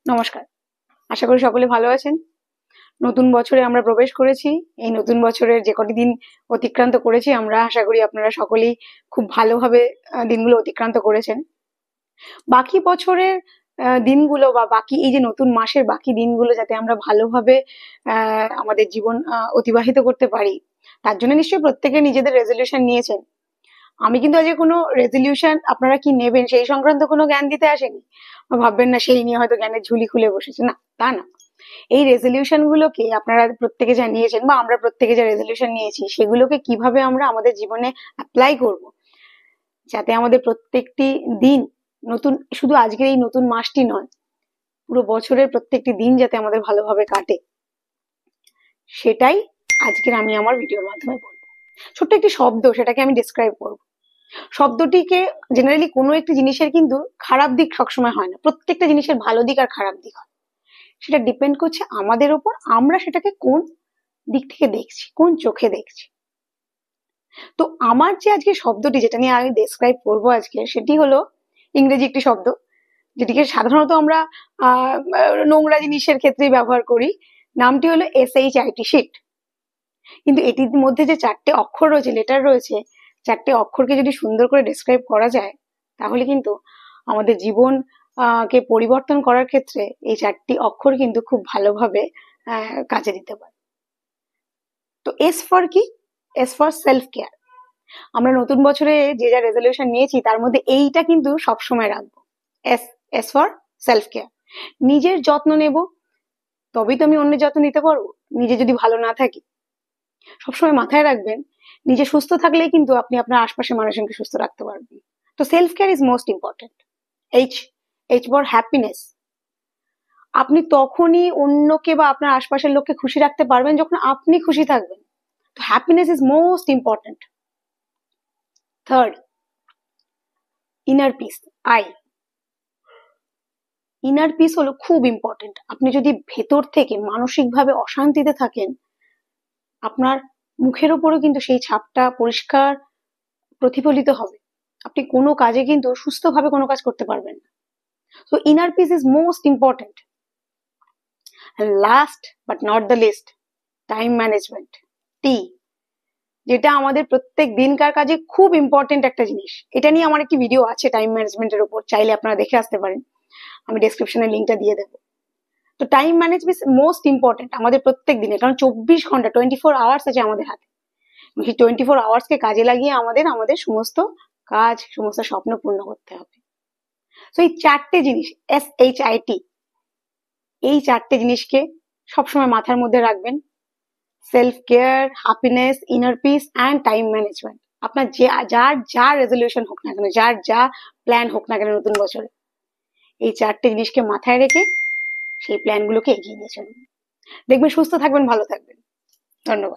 নমস্কার, আশা করি সকলে ভালো আছেন। নতুন বছরে আমরা প্রবেশ করেছি। এই নতুন বছরের যে কটি দিন অতিক্রান্ত করেছি আমরা, আশা করি আপনারা সকলেই খুব ভালোভাবে দিনগুলো অতিক্রান্ত করেছেন। বাকি বছরের দিনগুলো বা বাকি এই যে নতুন মাসের বাকি দিনগুলো যাতে আমরা ভালোভাবে আমাদের জীবন অতিবাহিত করতে পারি, তার জন্য নিশ্চয়ই প্রত্যেকে নিজেদের রেজলিউশন নিয়েছেন। আমি কিন্তু আজকে কোনো রেজলিউশন আপনারা কি নেবেন সেই সংক্রান্ত কোনো জ্ঞান দিতে আসেনি। ভাববেন না সেই নিয়ে হয়তো জ্ঞানের ঝুলি খুলে বসেছে, না, তা না। এই রেজলিউশন গুলোকে আপনারা প্রত্যেকে যা নিয়েছেন বা আমরা প্রত্যেকে যা রেজলিউশন নিয়েছি, সেগুলোকে কিভাবে আমরা আমাদের জীবনে অ্যাপ্লাই করব, যাতে আমাদের প্রত্যেকটি দিন নতুন, শুধু আজকের এই নতুন মাসটি নয়, পুরো বছরের প্রত্যেকটি দিন যাতে আমাদের ভালোভাবে কাটে, সেটাই আজকের আমি আমার ভিডিওর মাধ্যমে বলবো। ছোট্ট একটি শব্দ, সেটাকে আমি ডিসক্রাইব করবো। শব্দটিকে জেনারেলি কোনো একটি জিনিসের কিন্তু খারাপ দিক সবসময় হয় না, প্রত্যেকটা জিনিসের ভালো দিক আর খারাপ দিক হয়। সেটা ডিপেন্ড করছে আমাদের ওপর, আমরা সেটাকে কোন দিক থেকে দেখছি, কোন চোখে দেখছি। তো আমার যে আজকে শব্দটি যেটা নিয়ে আমি ডেসক্রাইব করবো আজকে, সেটি হলো ইংরেজি একটি শব্দ, যেটিকে সাধারণত আমরা নোংরা জিনিসের ক্ষেত্রেই ব্যবহার করি। নামটি হলো SHIT, শিট। কিন্তু এটির মধ্যে যে 4টে অক্ষর রয়েছে, লেটার রয়েছে, 4টে অক্ষরকে যদি সুন্দর করে ডেসক্রাইব করা যায়, তাহলে কিন্তু আমাদের জীবন কে পরিবর্তন করার ক্ষেত্রে এই 4টি অক্ষর কিন্তু খুব ভালোভাবে কাজে দিতে পারে। তো S ফর কি? S for self care. আমরা নতুন বছরে যে যা রেজলিউশন নিয়েছি তার মধ্যে এইটা কিন্তু সবসময় রাখবো। S for self care. নিজের যত্ন নেব, তবেই তো আমি অন্যের যত্ন নিতে পারবো। নিজে যদি ভালো না থাকি, সবসময় মাথায় রাখবেন, নিজে সুস্থ থাকলেই কিন্তু আপনি আপনার আশপাশের মানুষজনকে সুস্থ রাখতে পারবেন। তো self care is most important. H for happiness. আপনি তখনই অন্যকে বা আপনার আশপাশের লোককে খুশি রাখতে পারবেন যখন আপনি খুশি থাকবেন। তো happiness is most important. Third, inner piece, inner piece হলো খুব ইম্পর্টেন্ট। আপনি যদি ভেতর থেকে মানসিকভাবে অশান্তিতে থাকেন, আপনার মুখের ওপরও কিন্তু সেই ছাপটা পরিষ্কার প্রতিফলিত হবে। আপনি কোনো কাজে কিন্তু সুস্থভাবে কোনো কাজ করতে পারবেন না। So inner peace is most important. And last but not the least, time management, T, যেটা আমাদের প্রত্যেক দিনকার কাজে খুব ইম্পর্টেন্ট একটা জিনিস। এটা নিয়ে আমার একটি ভিডিও আছে টাইম ম্যানেজমেন্টের উপর, চাইলে আপনারা দেখে আসতে পারেন, আমি ডেসক্রিপশনে লিঙ্কটা দিয়ে দেবো। তো টাইম ম্যানেজমেন্ট মোস্ট ইম্পর্টেন্ট আমাদের প্রত্যেক দিনে, কারণ 24 ঘন্টা 24 আওয়ার্স আছে আমাদের হাতে। সেই 24 আওয়ার্সকে কাজে লাগিয়ে আমাদের সমস্ত কাজ, সমস্ত স্বপ্ন পূর্ণ করতে হবে। তো এই 4টে জিনিস, SHIT, এই 4টে জিনিসকে সবসময় মাথার মধ্যে রাখবেন। Self care, happiness, inner piece and time management. আপনার যার রেজলিউশন হোক না কেন, যার যা প্ল্যান হোক না কেন নতুন বছরে, এই 4টে জিনিসকে মাথায় রেখে সেই প্ল্যানগুলোকে এগিয়ে নিয়ে চলুন। দেখবেন সুস্থ থাকবেন, ভালো থাকবেন। ধন্যবাদ।